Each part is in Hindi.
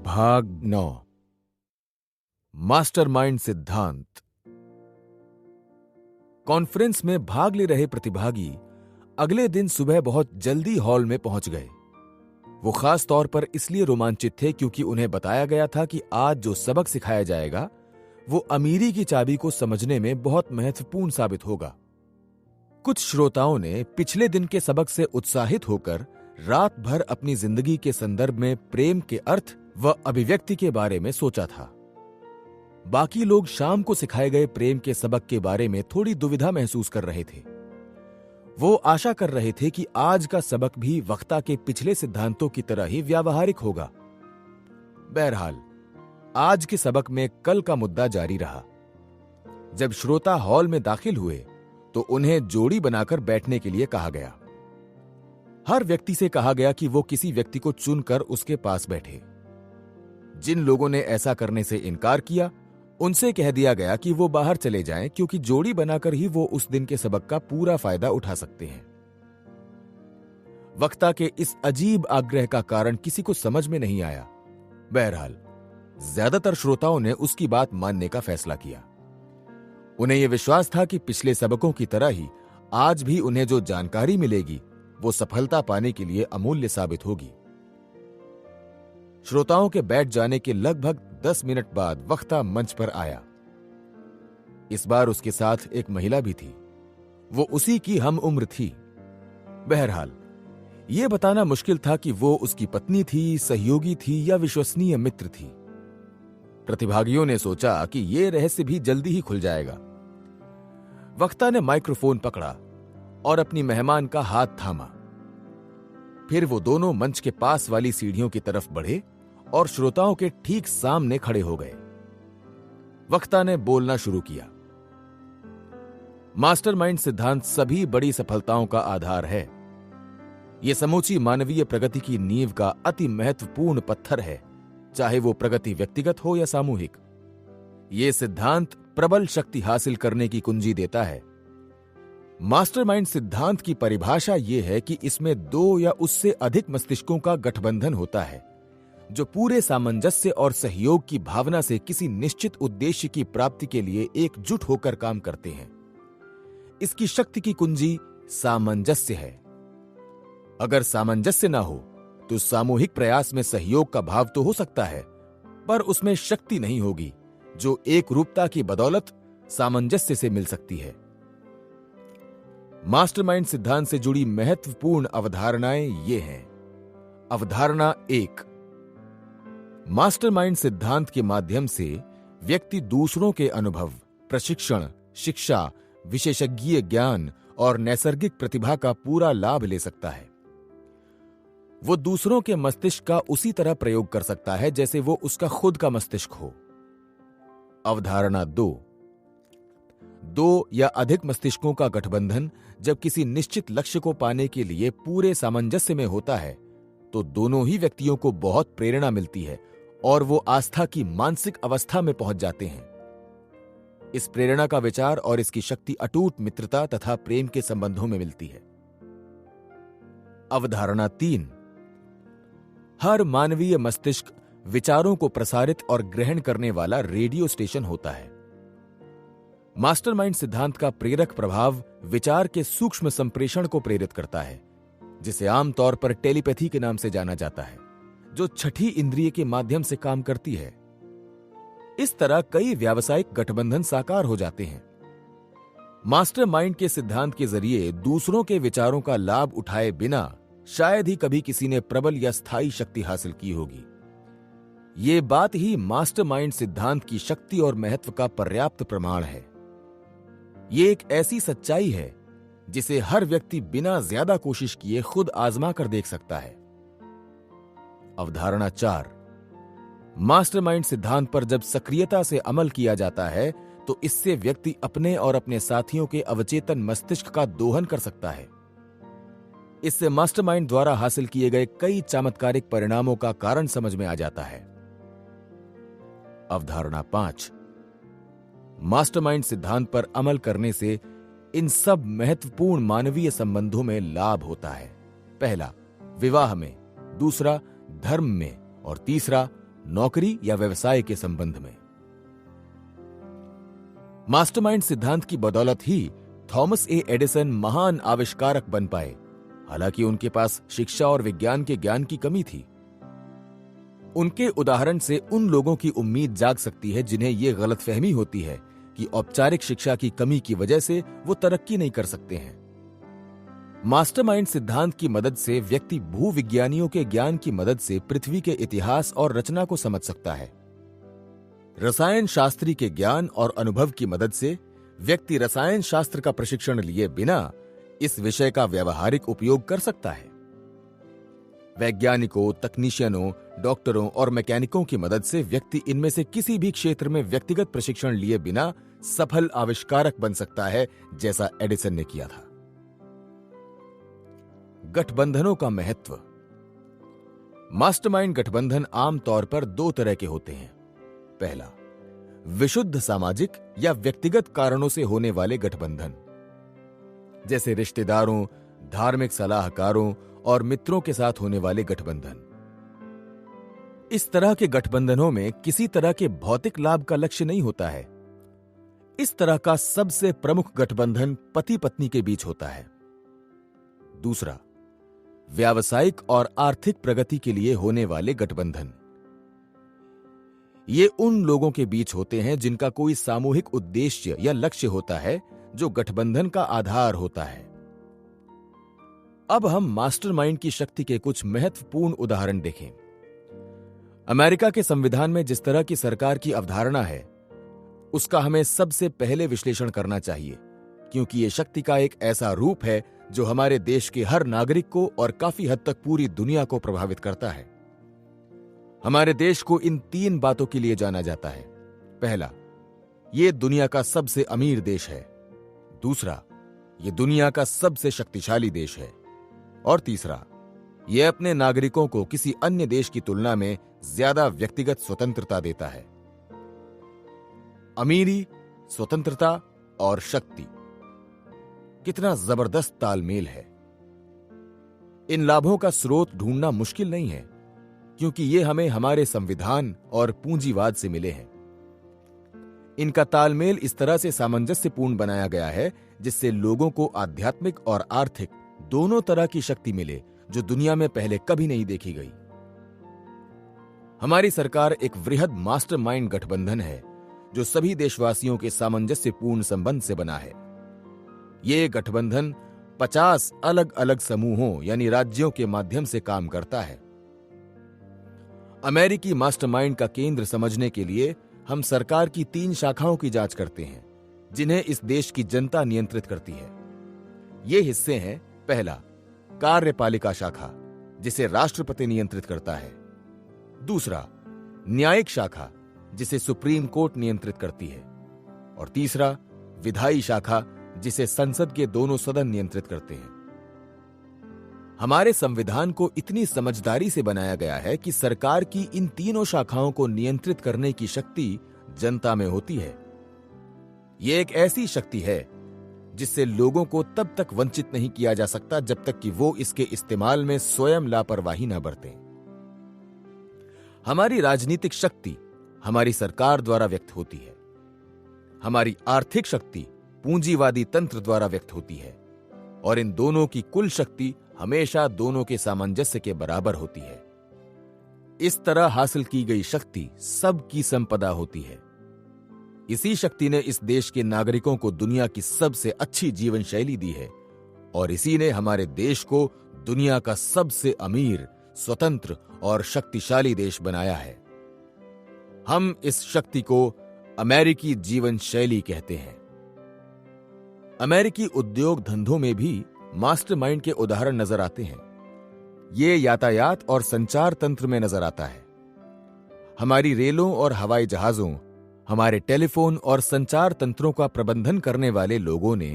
भाग 9 मास्टरमाइंड सिद्धांत। कॉन्फ्रेंस में भाग ले रहे प्रतिभागी अगले दिन सुबह बहुत जल्दी हॉल में पहुंच गए। वो खास तौर पर इसलिए रोमांचित थे क्योंकि उन्हें बताया गया था कि आज जो सबक सिखाया जाएगा वो अमीरी की चाबी को समझने में बहुत महत्वपूर्ण साबित होगा। कुछ श्रोताओं ने पिछले दिन के सबक से उत्साहित होकर रात भर अपनी जिंदगी के संदर्भ में प्रेम के अर्थ व अभिव्यक्ति के बारे में सोचा था। बाकी लोग शाम को सिखाए गए प्रेम के सबक के बारे में थोड़ी दुविधा महसूस कर रहे थे। वो आशा कर रहे थे कि आज का सबक भी वक्ता के पिछले सिद्धांतों की तरह ही व्यावहारिक होगा। बहरहाल आज के सबक में कल का मुद्दा जारी रहा। जब श्रोता हॉल में दाखिल हुए तो उन्हें जोड़ी बनाकर बैठने के लिए कहा गया। हर व्यक्ति से कहा गया कि वो किसी व्यक्ति को चुनकर उसके पास बैठे। जिन लोगों ने ऐसा करने से इनकार किया उनसे कह दिया गया कि वो बाहर चले जाएं क्योंकि जोड़ी बनाकर ही वो उस दिन के सबक का पूरा फायदा उठा सकते हैं। वक्ता के इस अजीब आग्रह का कारण किसी को समझ में नहीं आया। बहरहाल ज्यादातर श्रोताओं ने उसकी बात मानने का फैसला किया। उन्हें यह विश्वास था कि पिछले सबकों की तरह ही आज भी उन्हें जो जानकारी मिलेगी वो सफलता पाने के लिए अमूल्य साबित होगी। श्रोताओं के बैठ जाने के लगभग 10 मिनट बाद वक्ता मंच पर आया। इस बार उसके साथ एक महिला भी थी। वो उसी की हम उम्र थी। बहरहाल यह बताना मुश्किल था कि वो उसकी पत्नी थी, सहयोगी थी या विश्वसनीय मित्र थी। प्रतिभागियों ने सोचा कि यह रहस्य भी जल्दी ही खुल जाएगा। वक्ता ने माइक्रोफोन पकड़ा और अपनी मेहमान का हाथ थामा। फिर वो दोनों मंच के पास वाली सीढ़ियों की तरफ बढ़े और श्रोताओं के ठीक सामने खड़े हो गए। वक्ता ने बोलना शुरू किया। मास्टरमाइंड सिद्धांत सभी बड़ी सफलताओं का आधार है। यह समूची मानवीय प्रगति की नींव का अति महत्वपूर्ण पत्थर है, चाहे वो प्रगति व्यक्तिगत हो या सामूहिक। यह सिद्धांत प्रबल शक्ति हासिल करने की कुंजी देता है। मास्टरमाइंड सिद्धांत की परिभाषा यह है कि इसमें 2 या उससे अधिक मस्तिष्कों का गठबंधन होता है जो पूरे सामंजस्य और सहयोग की भावना से किसी निश्चित उद्देश्य की प्राप्ति के लिए एकजुट होकर काम करते हैं। इसकी शक्ति की कुंजी सामंजस्य है। अगर सामंजस्य ना हो तो सामूहिक प्रयास में सहयोग का भाव तो हो सकता है, पर उसमें शक्ति नहीं होगी जो एक रूपता की बदौलत सामंजस्य से मिल सकती है। मास्टरमाइंड सिद्धांत से जुड़ी महत्वपूर्ण अवधारणाएं ये हैं। अवधारणा 1, मास्टरमाइंड सिद्धांत के माध्यम से व्यक्ति दूसरों के अनुभव, प्रशिक्षण, शिक्षा, विशेषज्ञीय ज्ञान और नैसर्गिक प्रतिभा का पूरा लाभ ले सकता है। वो दूसरों के मस्तिष्क का उसी तरह प्रयोग कर सकता है जैसे वो उसका खुद का मस्तिष्क हो। अवधारणा 2 या अधिक मस्तिष्कों का गठबंधन जब किसी निश्चित लक्ष्य को पाने के लिए पूरे सामंजस्य में होता है तो दोनों ही व्यक्तियों को बहुत प्रेरणा मिलती है और वो आस्था की मानसिक अवस्था में पहुंच जाते हैं। इस प्रेरणा का विचार और इसकी शक्ति अटूट मित्रता तथा प्रेम के संबंधों में मिलती है। अवधारणा 3, हर मानवीय मस्तिष्क विचारों को प्रसारित और ग्रहण करने वाला रेडियो स्टेशन होता है। मास्टरमाइंड सिद्धांत का प्रेरक प्रभाव विचार के सूक्ष्म संप्रेषण को प्रेरित करता है, जिसे आमतौर पर टेलीपैथी के नाम से जाना जाता है, जो छठी इंद्रिय के माध्यम से काम करती है। इस तरह कई व्यावसायिक गठबंधन साकार हो जाते हैं। मास्टरमाइंड के सिद्धांत के जरिए दूसरों के विचारों का लाभ उठाए बिना शायद ही कभी किसी ने प्रबल या स्थायी शक्ति हासिल की होगी। ये बात ही मास्टरमाइंड सिद्धांत की शक्ति और महत्व का पर्याप्त प्रमाण है। ये एक ऐसी सच्चाई है जिसे हर व्यक्ति बिना ज्यादा कोशिश किए खुद आजमा कर देख सकता है। अवधारणा 4, मास्टरमाइंड सिद्धांत पर जब सक्रियता से अमल किया जाता है तो इससे व्यक्ति अपने और अपने साथियों के अवचेतन मस्तिष्क का दोहन कर सकता है। इससे मास्टरमाइंड द्वारा हासिल किए गए कई चमत्कारिक परिणामों का कारण समझ में आ जाता है। अवधारणा 5, मास्टरमाइंड सिद्धांत पर अमल करने से इन सब महत्वपूर्ण मानवीय संबंधों में लाभ होता है। पहला, विवाह में, दूसरा, धर्म में और तीसरा, नौकरी या व्यवसाय के संबंध में। मास्टरमाइंड सिद्धांत की बदौलत ही थॉमस ए एडिसन महान आविष्कारक बन पाए, हालांकि उनके पास शिक्षा और विज्ञान के ज्ञान की कमी थी। उनके उदाहरण से उन लोगों की उम्मीद जाग सकती है जिन्हें यह गलतफहमी होती है कि औपचारिक शिक्षा की कमी की वजह से वो तरक्की नहीं कर सकते हैं। मास्टरमाइंड सिद्धांत की मदद से व्यक्ति भूविज्ञानियों के ज्ञान की मदद से पृथ्वी के इतिहास और रचना को समझ सकता है। रसायन शास्त्री के ज्ञान और अनुभव की मदद से व्यक्ति रसायन शास्त्र का प्रशिक्षण लिए बिना इस विषय का व्यावहारिक उपयोग कर सकता है। वैज्ञानिकों, तकनीशियनों, डॉक्टरों और मैकेनिकों की मदद से व्यक्ति इनमें से किसी भी क्षेत्र में व्यक्तिगत प्रशिक्षण लिए बिना सफल आविष्कारक बन सकता है, जैसा एडिसन ने किया था। गठबंधनों का महत्व। मास्टरमाइंड गठबंधन आमतौर पर दो तरह के होते हैं। पहला, विशुद्ध सामाजिक या व्यक्तिगत कारणों से होने वाले गठबंधन, जैसे रिश्तेदारों, धार्मिक सलाहकारों और मित्रों के साथ होने वाले गठबंधन। इस तरह के गठबंधनों में किसी तरह के भौतिक लाभ का लक्ष्य नहीं होता है। इस तरह का सबसे प्रमुख गठबंधन पति पत्नी के बीच होता है। दूसरा, व्यावसायिक और आर्थिक प्रगति के लिए होने वाले गठबंधन। ये उन लोगों के बीच होते हैं जिनका कोई सामूहिक उद्देश्य या लक्ष्य होता है, जो गठबंधन का आधार होता है। अब हम मास्टरमाइंड की शक्ति के कुछ महत्वपूर्ण उदाहरण देखें। अमेरिका के संविधान में जिस तरह की सरकार की अवधारणा है, उसका हमें सबसे पहले विश्लेषण करना चाहिए, क्योंकि यह शक्ति का एक ऐसा रूप है जो हमारे देश के हर नागरिक को और काफी हद तक पूरी दुनिया को प्रभावित करता है। हमारे देश को इन 3 बातों के लिए जाना जाता है। पहला, यह दुनिया का सबसे अमीर देश है। दूसरा, यह दुनिया का सबसे शक्तिशाली देश है। और तीसरा, यह अपने नागरिकों को किसी अन्य देश की तुलना में ज्यादा व्यक्तिगत स्वतंत्रता देता है। अमीरी, स्वतंत्रता और शक्ति, कितना जबरदस्त तालमेल है। इन लाभों का स्रोत ढूंढना मुश्किल नहीं है, क्योंकि ये हमें हमारे संविधान और पूंजीवाद से मिले हैं। इनका तालमेल इस तरह से सामंजस्यपूर्ण बनाया गया है जिससे लोगों को आध्यात्मिक और आर्थिक दोनों तरह की शक्ति मिले, जो दुनिया में पहले कभी नहीं देखी गई। हमारी सरकार एक वृहद मास्टरमाइंड गठबंधन है जो सभी देशवासियों के सामंजस्यपूर्ण संबंध से बना है। ये गठबंधन 50 अलग अलग समूहों यानी राज्यों के माध्यम से काम करता है। अमेरिकी मास्टरमाइंड का केंद्र समझने के लिए हम सरकार की 3 शाखाओं की जांच करते हैं, जिन्हें इस देश की जनता नियंत्रित करती है। ये हिस्से हैं: पहला, कार्यपालिका शाखा, जिसे राष्ट्रपति नियंत्रित करता है। दूसरा, न्यायिक शाखा, जिसे सुप्रीम कोर्ट नियंत्रित करती है। और तीसरा, विधायी शाखा, जिसे संसद के दोनों सदन नियंत्रित करते हैं। हमारे संविधान को इतनी समझदारी से बनाया गया है कि सरकार की इन तीनों शाखाओं को नियंत्रित करने की शक्ति जनता में होती है। यह एक ऐसी शक्ति है जिससे लोगों को तब तक वंचित नहीं किया जा सकता जब तक कि वो इसके इस्तेमाल में स्वयं लापरवाही न बरतें। हमारी राजनीतिक शक्ति हमारी सरकार द्वारा व्यक्त होती है। हमारी आर्थिक शक्ति पूंजीवादी तंत्र द्वारा व्यक्त होती है, और इन दोनों की कुल शक्ति हमेशा दोनों के सामंजस्य के बराबर होती है। इस तरह हासिल की गई शक्ति सबकी संपदा होती है। इसी शक्ति ने इस देश के नागरिकों को दुनिया की सबसे अच्छी जीवन शैली दी है, और इसी ने हमारे देश को दुनिया का सबसे अमीर, स्वतंत्र और शक्तिशाली देश बनाया है। हम इस शक्ति को अमेरिकी जीवन शैली कहते हैं। अमेरिकी उद्योग धंधों में भी मास्टरमाइंड के उदाहरण नजर आते हैं। ये यातायात और संचार तंत्र में नजर आता है। हमारी रेलों और हवाई जहाजों, हमारे टेलीफोन और संचार तंत्रों का प्रबंधन करने वाले लोगों ने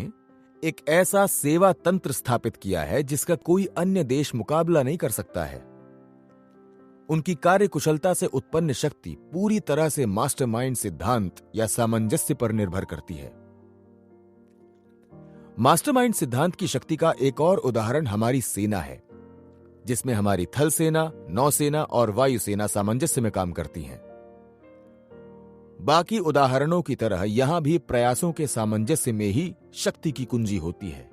एक ऐसा सेवा तंत्र स्थापित किया है जिसका कोई अन्य देश मुकाबला नहीं कर सकता है। उनकी कार्यकुशलता से उत्पन्न शक्ति पूरी तरह से मास्टरमाइंड सिद्धांत या सामंजस्य पर निर्भर करती है। मास्टरमाइंड सिद्धांत की शक्ति का एक और उदाहरण हमारी सेना है। जिसमें हमारी थल सेना, नौसेना और वायुसेना सामंजस्य में काम करती हैं। बाकी उदाहरणों की तरह यहां भी प्रयासों के सामंजस्य में ही शक्ति की कुंजी होती है।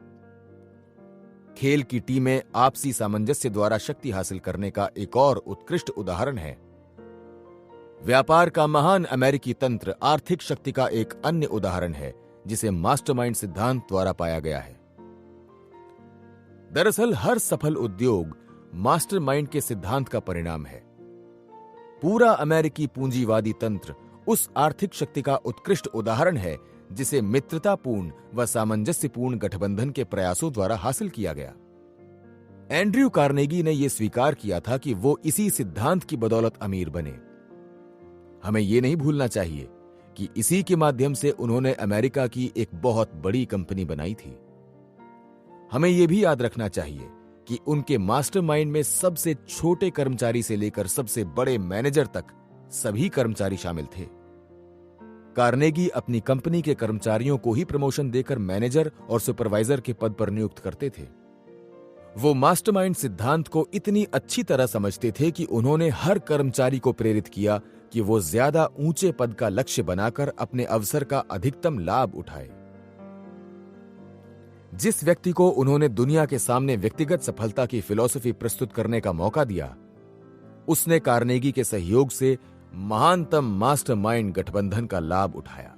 खेल की टीमें आपसी सामंजस्य द्वारा शक्ति हासिल करने का एक और उत्कृष्ट उदाहरण है। व्यापार का महान अमेरिकी तंत्र आर्थिक शक्ति का एक अन्य उदाहरण है, जिसे मास्टरमाइंड सिद्धांत द्वारा पाया गया है। दरअसल हर सफल उद्योग मास्टरमाइंड के सिद्धांत का परिणाम है। पूरा अमेरिकी पूंजीवादी तंत्र उस आर्थिक शक्ति का उत्कृष्ट उदाहरण है जिसे मित्रतापूर्ण व सामंजस्यपूर्ण गठबंधन के प्रयासों द्वारा हासिल किया गया। एंड्रयू कार्नेगी ने यह स्वीकार किया था कि वो इसी सिद्धांत की बदौलत अमीर बने। हमें यह नहीं भूलना चाहिए कि इसी के माध्यम से उन्होंने अमेरिका की एक बहुत बड़ी कंपनी बनाई थी। हमें यह भी याद रखना चाहिए कि उनके मास्टरमाइंड में सबसे छोटे कर्मचारी से लेकर सबसे बड़े मैनेजर तक सभी कर्मचारी शामिल थे। कार्नेगी अपनी कंपनी के कर्मचारियों को ही प्रमोशन देकर मैनेजर और सुपरवाइजर के पद पर नियुक्त करते थे। वो मास्टरमाइंड सिद्धांत को इतनी अच्छी तरह समझते थे कि उन्होंने हर कर्मचारी को प्रेरित किया कि वो ज्यादा ऊंचे पद का लक्ष्य बनाकर अपने अवसर का अधिकतम लाभ उठाए। जिस व्यक्ति को उन्होंने दुनिया के सामने व्यक्तिगत सफलता की फिलॉसफी प्रस्तुत करने का मौका दिया, उसने कार्नेगी के सहयोग से महानतम मास्टरमाइंड गठबंधन का लाभ उठाया।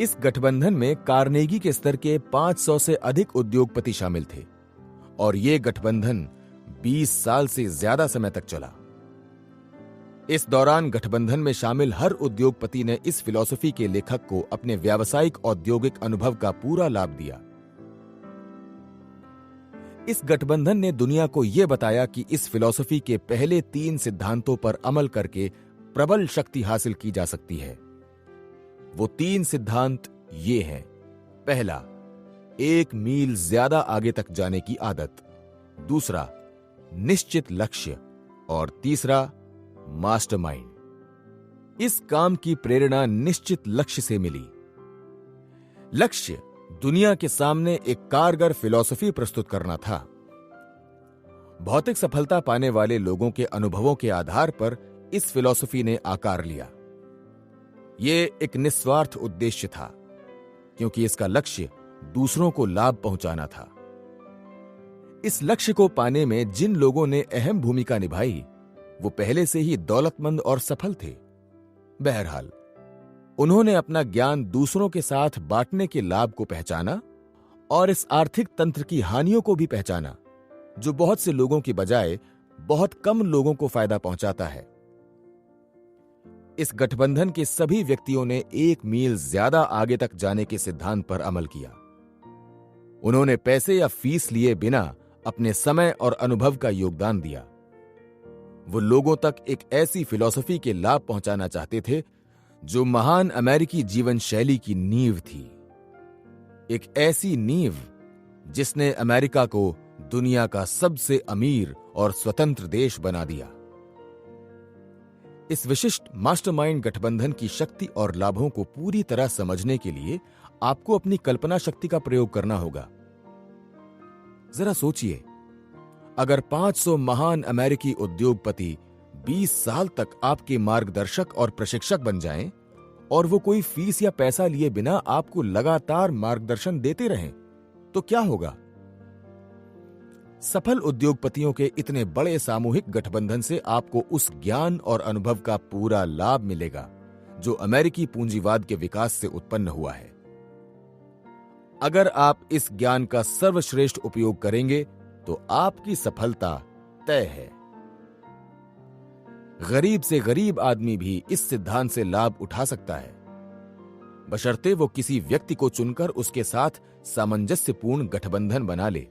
इस गठबंधन में कार्नेगी के स्तर के 500 से अधिक उद्योगपति शामिल थे और यह गठबंधन 20 साल से ज्यादा समय तक चला। इस दौरान गठबंधन में शामिल हर उद्योगपति ने इस फिलॉसफी के लेखक को अपने व्यावसायिक औद्योगिक अनुभव का पूरा लाभ दिया। इस गठबंधन ने दुनिया को यह बताया कि इस फिलॉसफी के पहले 3 सिद्धांतों पर अमल करके प्रबल शक्ति हासिल की जा सकती है। वो 3 सिद्धांत ये हैं। पहला, 1 मील ज्यादा आगे तक जाने की आदत। दूसरा, निश्चित लक्ष्य। और तीसरा, मास्टरमाइंड। इस काम की प्रेरणा निश्चित लक्ष्य से मिली। लक्ष्य दुनिया के सामने एक कारगर फिलॉसफी प्रस्तुत करना था। भौतिक सफलता पाने वाले लोगों के अनुभवों के आधार पर इस फिलॉसफी ने आकार लिया। यह एक निस्वार्थ उद्देश्य था, क्योंकि इसका लक्ष्य दूसरों को लाभ पहुंचाना था। इस लक्ष्य को पाने में जिन लोगों ने अहम भूमिका निभाई, वो पहले से ही दौलतमंद और सफल थे। बहरहाल, उन्होंने अपना ज्ञान दूसरों के साथ बांटने के लाभ को पहचाना और इस आर्थिक तंत्र की हानियों को भी पहचाना, जो बहुत से लोगों की बजाय बहुत कम लोगों को फायदा पहुंचाता है। इस गठबंधन के सभी व्यक्तियों ने 1 मील ज्यादा आगे तक जाने के सिद्धांत पर अमल किया। उन्होंने पैसे या फीस लिए बिना अपने समय और अनुभव का योगदान दिया। वो लोगों तक एक ऐसी फिलॉसफी के लाभ पहुंचाना चाहते थे जो महान अमेरिकी जीवन शैली की नींव थी। एक ऐसी नींव जिसने अमेरिका को दुनिया का सबसे अमीर और स्वतंत्र देश बना दिया। इस विशिष्ट मास्टरमाइंड गठबंधन की शक्ति और लाभों को पूरी तरह समझने के लिए आपको अपनी कल्पना शक्ति का प्रयोग करना होगा। जरा सोचिए, अगर 500 महान अमेरिकी उद्योगपति 20 साल तक आपके मार्गदर्शक और प्रशिक्षक बन जाएं और वो कोई फीस या पैसा लिए बिना आपको लगातार मार्गदर्शन देते रहें, तो क्या होगा? सफल उद्योगपतियों के इतने बड़े सामूहिक गठबंधन से आपको उस ज्ञान और अनुभव का पूरा लाभ मिलेगा जो अमेरिकी पूंजीवाद के विकास से उत्पन्न हुआ है। अगर आप इस ज्ञान का सर्वश्रेष्ठ उपयोग करेंगे तो आपकी सफलता तय है। गरीब से गरीब आदमी भी इस सिद्धांत से लाभ उठा सकता है, बशर्ते वो किसी व्यक्ति को चुनकर उसके साथ सामंजस्यपूर्ण गठबंधन बना ले।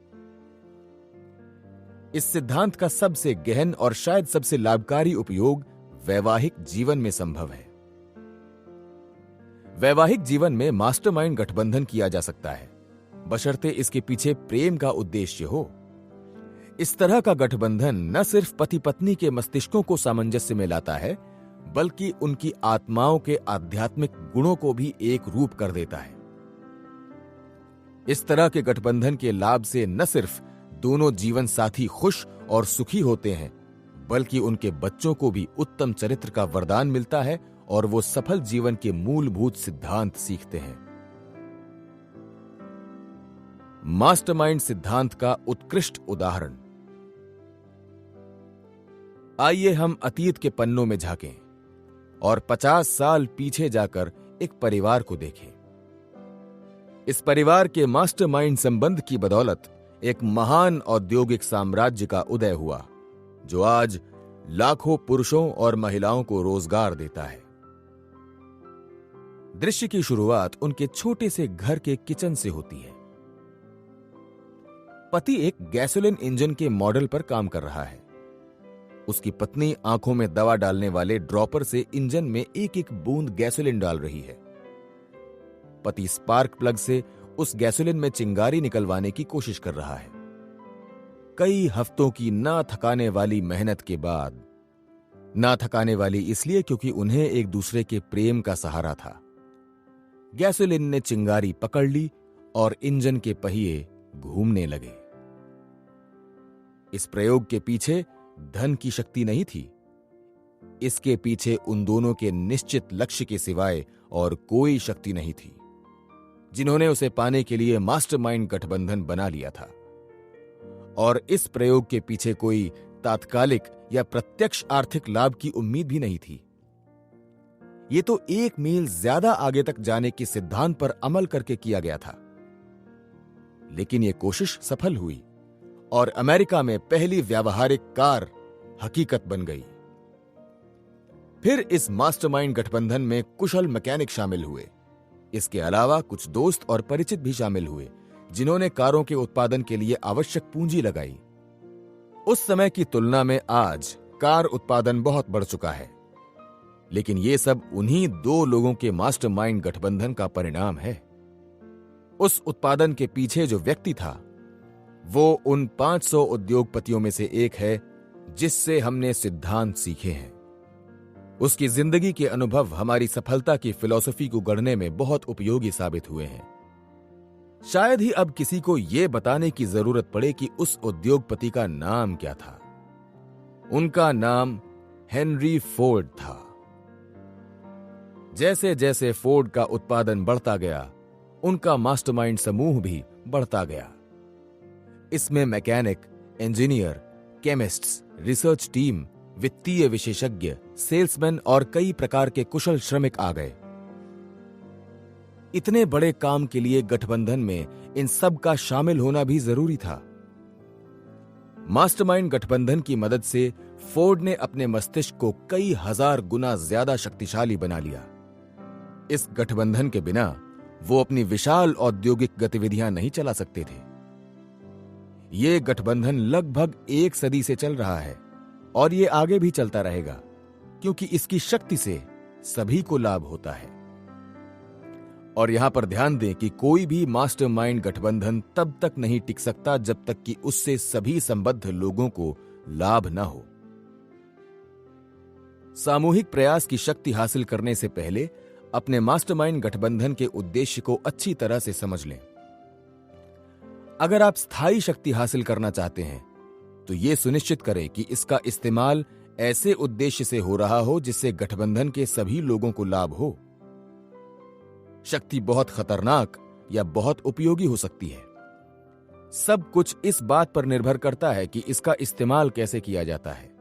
इस सिद्धांत का सबसे गहन और शायद सबसे लाभकारी उपयोग वैवाहिक जीवन में संभव है। वैवाहिक जीवन में मास्टरमाइंड गठबंधन किया जा सकता है, बशर्ते इसके पीछे प्रेम का उद्देश्य हो। इस तरह का गठबंधन न सिर्फ पति पत्नी के मस्तिष्कों को सामंजस्य में लाता है, बल्कि उनकी आत्माओं के आध्यात्मिक गुणों को भी एक रूप कर देता है। इस तरह के गठबंधन के लाभ से न सिर्फ दोनों जीवन साथी खुश और सुखी होते हैं, बल्कि उनके बच्चों को भी उत्तम चरित्र का वरदान मिलता है और वो सफल जीवन के मूलभूत सिद्धांत सीखते हैं। मास्टरमाइंड सिद्धांत का उत्कृष्ट उदाहरण। आइए हम अतीत के पन्नों में झांकें और 50 साल पीछे जाकर एक परिवार को देखें। इस परिवार के मास्टरमाइंड संबंध की बदौलत एक महान औद्योगिक साम्राज्य का उदय हुआ, जो आज लाखों पुरुषों और महिलाओं को रोजगार देता है। दृश्य की शुरुआत उनके छोटे से घर के किचन से होती है। पति एक गैसोलीन इंजन के मॉडल पर काम कर रहा है। उसकी पत्नी आंखों में दवा डालने वाले ड्रॉपर से इंजन में एक एक बूंद गैसोलीन डाल रही है। पति स्पार्क प्लग से उस गैसोलीन में चिंगारी निकलवाने की कोशिश कर रहा है। कई हफ्तों की ना थकाने वाली मेहनत के बाद, ना थकाने वाली इसलिए क्योंकि उन्हें एक दूसरे के प्रेम का सहारा था, गैसोलीन ने चिंगारी पकड़ ली और इंजन के पहिए घूमने लगे। इस प्रयोग के पीछे धन की शक्ति नहीं थी। इसके पीछे उन दोनों के निश्चित लक्ष्य के सिवाय और कोई शक्ति नहीं थी, जिन्होंने उसे पाने के लिए मास्टरमाइंड गठबंधन बना लिया था। और इस प्रयोग के पीछे कोई तात्कालिक या प्रत्यक्ष आर्थिक लाभ की उम्मीद भी नहीं थी। ये तो 1 मील ज्यादा आगे तक जाने के सिद्धांत पर अमल करके किया गया था। लेकिन यह कोशिश सफल हुई और अमेरिका में पहली व्यावहारिक कार हकीकत बन गई। फिर इस मास्टरमाइंड गठबंधन में कुशल मैकेनिक शामिल हुए। इसके अलावा कुछ दोस्त और परिचित भी शामिल हुए, जिन्होंने कारों के उत्पादन के लिए आवश्यक पूंजी लगाई। उस समय की तुलना में आज कार उत्पादन बहुत बढ़ चुका है, लेकिन ये सब उन्हीं 2 लोगों के मास्टरमाइंड गठबंधन का परिणाम है। उस उत्पादन के पीछे जो व्यक्ति था, वो उन 500 उद्योगपतियों में से एक है जिससे हमने सिद्धांत सीखे हैं। उसकी जिंदगी के अनुभव हमारी सफलता की फिलॉसफी को गढ़ने में बहुत उपयोगी साबित हुए हैं। शायद ही अब किसी को यह बताने की जरूरत पड़े कि उस उद्योगपति का नाम क्या था। उनका नाम हेनरी फोर्ड था। जैसे जैसे फोर्ड का उत्पादन बढ़ता गया, उनका मास्टरमाइंड समूह भी बढ़ता गया। इसमें mechanic, engineer, chemists, research team, वित्तीय विशेषज्ञ, सेल्समैन और कई प्रकार के कुशल श्रमिक आ गए। इतने बड़े काम के लिए गठबंधन में इन सब का शामिल होना भी जरूरी था। मास्टरमाइंड गठबंधन की मदद से फोर्ड ने अपने मस्तिष्क को कई हजार गुना ज्यादा शक्तिशाली बना लिया। इस गठबंधन के बिना वो अपनी विशाल औद्योगिक गतिविधियां नहीं चला सकते थे। ये गठबंधन लगभग 1 सदी से चल रहा है और ये आगे भी चलता रहेगा, क्योंकि इसकी शक्ति से सभी को लाभ होता है। और यहां पर ध्यान दें कि कोई भी मास्टरमाइंड गठबंधन तब तक नहीं टिक सकता जब तक कि उससे सभी संबद्ध लोगों को लाभ न हो। सामूहिक प्रयास की शक्ति हासिल करने से पहले अपने मास्टरमाइंड गठबंधन के उद्देश्य को अच्छी तरह से समझ लें। अगर आप स्थायी शक्ति हासिल करना चाहते हैं, तो यह सुनिश्चित करें कि इसका इस्तेमाल ऐसे उद्देश्य से हो रहा हो जिससे गठबंधन के सभी लोगों को लाभ हो। शक्ति बहुत खतरनाक या बहुत उपयोगी हो सकती है। सब कुछ इस बात पर निर्भर करता है कि इसका इस्तेमाल कैसे किया जाता है।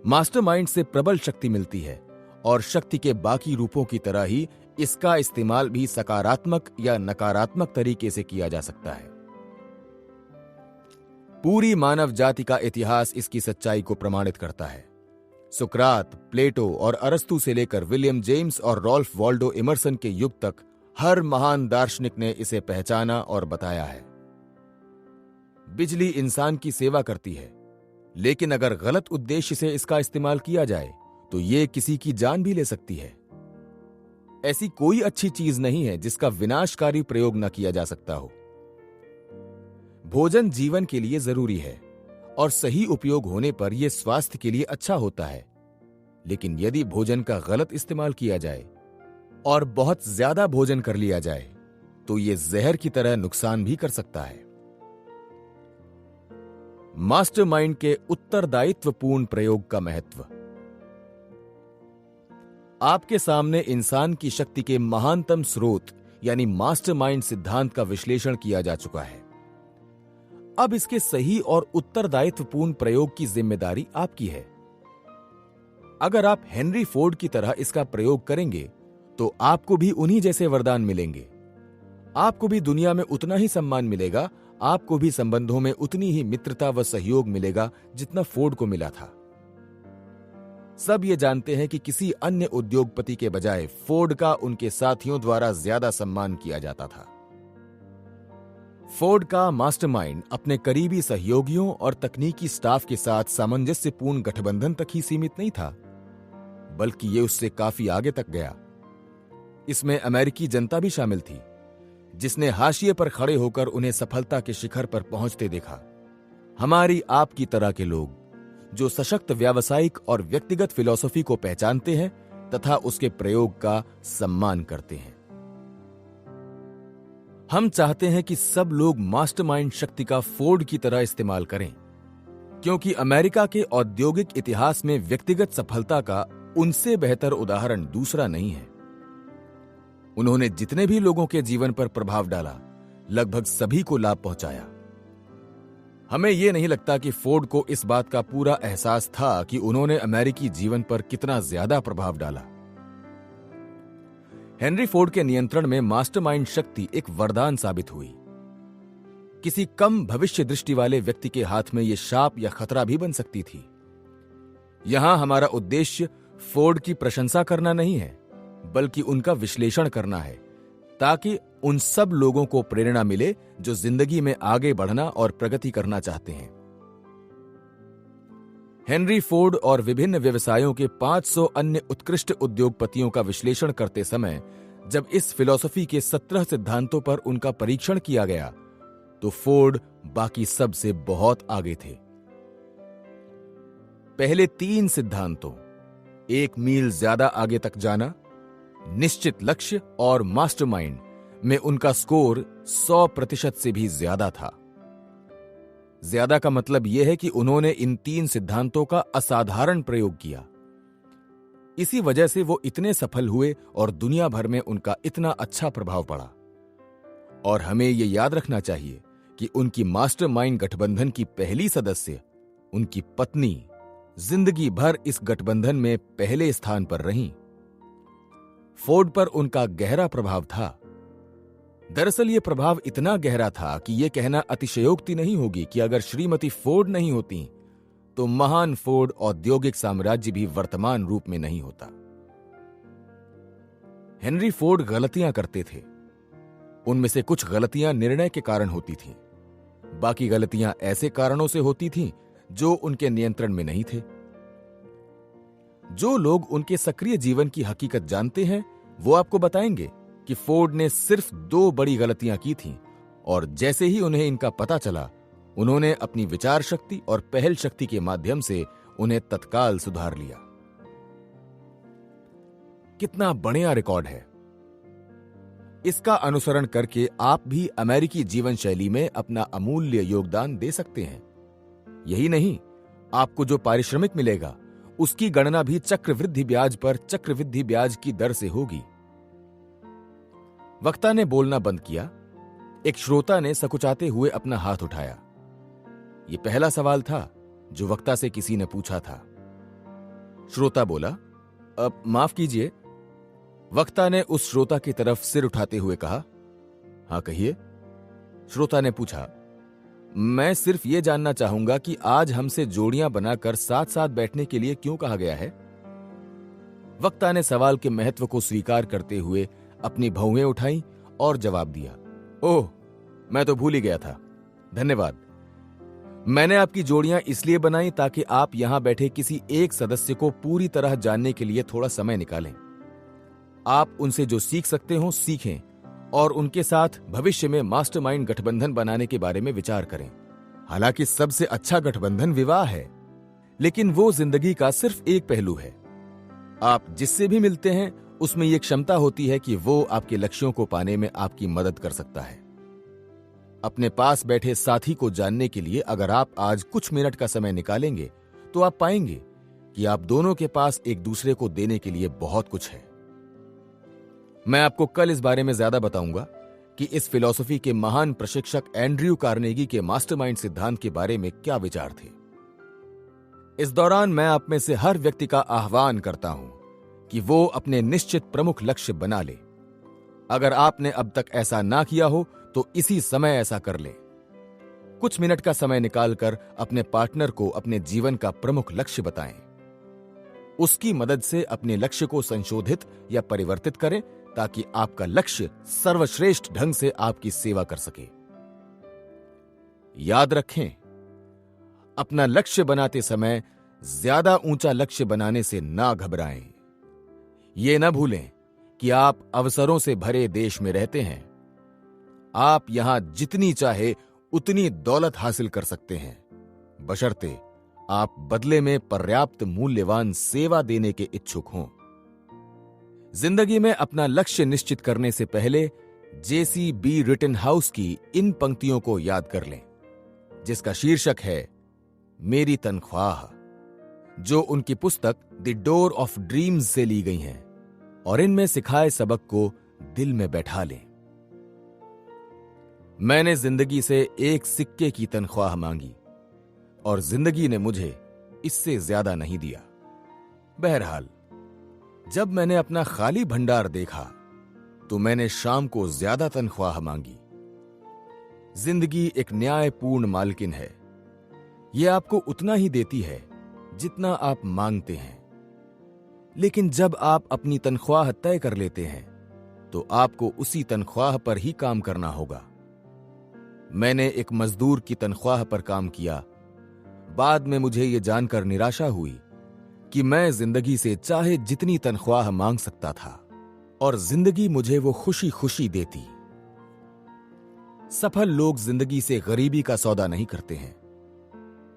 मास्टरमाइंड से प्रबल शक्ति मिलती है और शक्ति के बाकी रूपों की तरह ही इसका इस्तेमाल भी सकारात्मक या नकारात्मक तरीके से किया जा सकता है। पूरी मानव जाति का इतिहास इसकी सच्चाई को प्रमाणित करता है। सुकरात, प्लेटो और अरस्तु से लेकर विलियम जेम्स और रॉल्फ वॉल्डो इमर्सन के युग तक हर महान दार्शनिक ने इसे पहचाना और बताया है। बिजली इंसान की सेवा करती है, लेकिन अगर गलत उद्देश्य से इसका इस्तेमाल किया जाए तो यह किसी की जान भी ले सकती है। ऐसी कोई अच्छी चीज नहीं है जिसका विनाशकारी प्रयोग न किया जा सकता हो। भोजन जीवन के लिए जरूरी है और सही उपयोग होने पर यह स्वास्थ्य के लिए अच्छा होता है, लेकिन यदि भोजन का गलत इस्तेमाल किया जाए और बहुत ज्यादा भोजन कर लिया जाए तो यह जहर की तरह नुकसान भी कर सकता है। मास्टरमाइंड के उत्तरदायित्वपूर्ण प्रयोग का महत्व। आपके सामने इंसान की शक्ति के महानतम स्रोत यानी मास्टरमाइंड सिद्धांत का विश्लेषण किया जा चुका है। अब इसके सही और उत्तरदायित्वपूर्ण प्रयोग की जिम्मेदारी आपकी है। अगर आप हेनरी फोर्ड की तरह इसका प्रयोग करेंगे तो आपको भी उन्हीं जैसे वरदान मिलेंगे। आपको भी दुनिया में उतना ही सम्मान मिलेगा, आपको भी संबंधों में उतनी ही मित्रता व सहयोग मिलेगा जितना फोर्ड को मिला था। सब ये जानते हैं कि किसी अन्य उद्योगपति के बजाय फोर्ड का उनके साथियों द्वारा ज्यादा सम्मान किया जाता था। फोर्ड का मास्टरमाइंड अपने करीबी सहयोगियों और तकनीकी स्टाफ के साथ सामंजस्यपूर्ण गठबंधन तक ही सीमित नहीं था, बल्कि ये उससे काफी आगे तक गया। इसमें अमेरिकी जनता भी शामिल थी, जिसने हाशिए पर खड़े होकर उन्हें सफलता के शिखर पर पहुंचते देखा। हमारी आपकी तरह के लोग जो सशक्त व्यावसायिक और व्यक्तिगत फिलॉसफी को पहचानते हैं तथा उसके प्रयोग का सम्मान करते हैं। हम चाहते हैं कि सब लोग मास्टरमाइंड शक्ति का फोर्ड की तरह इस्तेमाल करें, क्योंकि अमेरिका के औद्योगिक इतिहास में व्यक्तिगत सफलता का उनसे बेहतर उदाहरण दूसरा नहीं है। उन्होंने जितने भी लोगों के जीवन पर प्रभाव डाला, लगभग सभी को लाभ पहुंचाया। हमें यह नहीं लगता कि फोर्ड को इस बात का पूरा एहसास था कि उन्होंने अमेरिकी जीवन पर कितना ज्यादा प्रभाव डाला। हेनरी फोर्ड के नियंत्रण में मास्टरमाइंड शक्ति एक वरदान साबित हुई। किसी कम भविष्य दृष्टि वाले व्यक्ति के हाथ में यह शाप या खतरा भी बन सकती थी। यहां हमारा उद्देश्य फोर्ड की प्रशंसा करना नहीं है, बल्कि उनका विश्लेषण करना है, ताकि उन सब लोगों को प्रेरणा मिले जो जिंदगी में आगे बढ़ना और प्रगति करना चाहते हैं। हेनरी फोर्ड और विभिन्न व्यवसायों के 500 अन्य उत्कृष्ट उद्योगपतियों का विश्लेषण करते समय जब इस फिलॉसफी के 17 सिद्धांतों पर उनका परीक्षण किया गया, तो फोर्ड बाकी सब से बहुत आगे थे। पहले 3 सिद्धांतों, 1 मील ज्यादा आगे तक जाना, निश्चित लक्ष्य और मास्टरमाइंड में उनका स्कोर 100% से भी ज्यादा था। ज्यादा का मतलब यह है कि उन्होंने इन 3 सिद्धांतों का असाधारण प्रयोग किया। इसी वजह से वो इतने सफल हुए और दुनिया भर में उनका इतना अच्छा प्रभाव पड़ा। और हमें यह याद रखना चाहिए कि उनकी मास्टरमाइंड गठबंधन की पहली सदस्य, उनकी पत्नी, जिंदगी भर इस गठबंधन में पहले स्थान पर रहीं। फोर्ड पर उनका गहरा प्रभाव था। दरअसल यह प्रभाव इतना गहरा था कि यह कहना अतिशयोक्ति नहीं होगी कि अगर श्रीमती फोर्ड नहीं होती तो महान फोर्ड औद्योगिक साम्राज्य भी वर्तमान रूप में नहीं होता। हेनरी फोर्ड गलतियां करते थे। उनमें से कुछ गलतियां निर्णय के कारण होती थीं, बाकी गलतियां ऐसे कारणों से होती थीं जो उनके नियंत्रण में नहीं थे। जो लोग उनके सक्रिय जीवन की हकीकत जानते हैं वो आपको बताएंगे कि फोर्ड ने सिर्फ 2 बड़ी गलतियां की थीं, और जैसे ही उन्हें इनका पता चला, उन्होंने अपनी विचार शक्ति और पहल शक्ति के माध्यम से उन्हें तत्काल सुधार लिया। कितना बढ़िया रिकॉर्ड है। इसका अनुसरण करके आप भी अमेरिकी जीवन शैली में अपना अमूल्य योगदान दे सकते हैं। यही नहीं, आपको जो पारिश्रमिक मिलेगा उसकी गणना भी चक्रवृद्धि ब्याज पर चक्रवृद्धि ब्याज की दर से होगी। वक्ता ने बोलना बंद किया। एक श्रोता ने सकुचाते हुए अपना हाथ उठाया। यह पहला सवाल था जो वक्ता से किसी ने पूछा था। श्रोता बोला, अब माफ कीजिए। वक्ता ने उस श्रोता की तरफ सिर उठाते हुए कहा, हां कहिए। श्रोता ने पूछा, मैं सिर्फ यह जानना चाहूंगा कि आज हमसे जोड़ियां बनाकर साथ साथ बैठने के लिए क्यों कहा गया है। वक्ता ने सवाल के महत्व को स्वीकार करते हुए अपनी भौहें उठाई और जवाब दिया, ओह, मैं तो भूल ही गया था। धन्यवाद। मैंने आपकी जोड़ियां इसलिए बनाई ताकि आप यहां बैठे किसी एक सदस्य को पूरी तरह जानने के लिए थोड़ा समय निकालें। आप उनसे जो सीख सकते हो सीखें और उनके साथ भविष्य में मास्टरमाइंड गठबंधन बनाने के बारे में विचार करें। हालांकि सबसे अच्छा गठबंधन विवाह है, लेकिन वो जिंदगी का सिर्फ एक पहलू है। आप जिससे भी मिलते हैं उसमें यह क्षमता होती है कि वो आपके लक्ष्यों को पाने में आपकी मदद कर सकता है। अपने पास बैठे साथी को जानने के लिए अगर आप आज कुछ मिनट का समय निकालेंगे तो आप पाएंगे कि आप दोनों के पास एक दूसरे को देने के लिए बहुत कुछ है। मैं आपको कल इस बारे में ज्यादा बताऊंगा कि इस फिलॉसफी के महान प्रशिक्षक एंड्रयू कार्नेगी के मास्टरमाइंड सिद्धांत के बारे में क्या विचार थे। इस दौरान मैं आप में से हर व्यक्ति का आह्वान करता हूं कि वो अपने निश्चित प्रमुख लक्ष्य बना ले। अगर आपने अब तक ऐसा ना किया हो तो इसी समय ऐसा कर ले। कुछ मिनट का समय निकालकर अपने पार्टनर को अपने जीवन का प्रमुख लक्ष्य बताएं। उसकी मदद से अपने लक्ष्य को संशोधित या परिवर्तित करें ताकि आपका लक्ष्य सर्वश्रेष्ठ ढंग से आपकी सेवा कर सके। याद रखें, अपना लक्ष्य बनाते समय ज्यादा ऊंचा लक्ष्य बनाने से ना घबराएं। ये न भूलें कि आप अवसरों से भरे देश में रहते हैं। आप यहां जितनी चाहे उतनी दौलत हासिल कर सकते हैं, बशर्ते आप बदले में पर्याप्त मूल्यवान सेवा देने के इच्छुक हों। जिंदगी में अपना लक्ष्य निश्चित करने से पहले JCB रिटनहाउस की इन पंक्तियों को याद कर लें, जिसका शीर्षक है मेरी तनख्वाह, जो उनकी पुस्तक द डोर ऑफ ड्रीम्स से ली गई हैं, और इनमें सिखाए सबक को दिल में बैठा लें। मैंने जिंदगी से एक सिक्के की तनख्वाह मांगी और जिंदगी ने मुझे इससे ज्यादा नहीं दिया। बहरहाल, जब मैंने अपना खाली भंडार देखा तो मैंने शाम को ज्यादा तनख्वाह मांगी। जिंदगी एक न्यायपूर्ण मालकिन है। यह आपको उतना ही देती है जितना आप मांगते हैं, लेकिन जब आप अपनी तनख्वाह तय कर लेते हैं तो आपको उसी तनख्वाह पर ही काम करना होगा। मैंने एक मजदूर की तनख्वाह पर काम किया। बाद में मुझे यह जानकर निराशा हुई कि मैं जिंदगी से चाहे जितनी तनख्वाह मांग सकता था और जिंदगी मुझे वो खुशी खुशी देती। सफल लोग जिंदगी से गरीबी का सौदा नहीं करते हैं।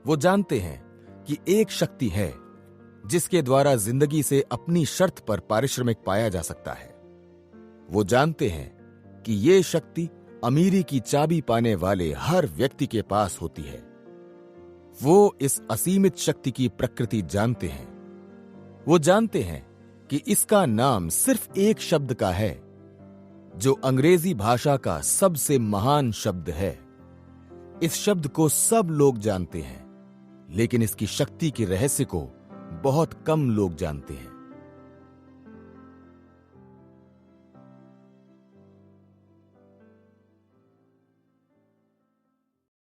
वो जानते हैं कि एक शक्ति है जिसके द्वारा जिंदगी से अपनी शर्त पर पारिश्रमिक पाया जा सकता है। वो जानते हैं कि ये शक्ति अमीरी की चाबी पाने वाले हर व्यक्ति के पास होती है। वो इस असीमित शक्ति की प्रकृति जानते हैं। वो जानते हैं कि इसका नाम सिर्फ एक शब्द का है, जो अंग्रेजी भाषा का सबसे महान शब्द है। इस शब्द को सब लोग जानते हैं, लेकिन इसकी शक्ति के रहस्य को बहुत कम लोग जानते हैं।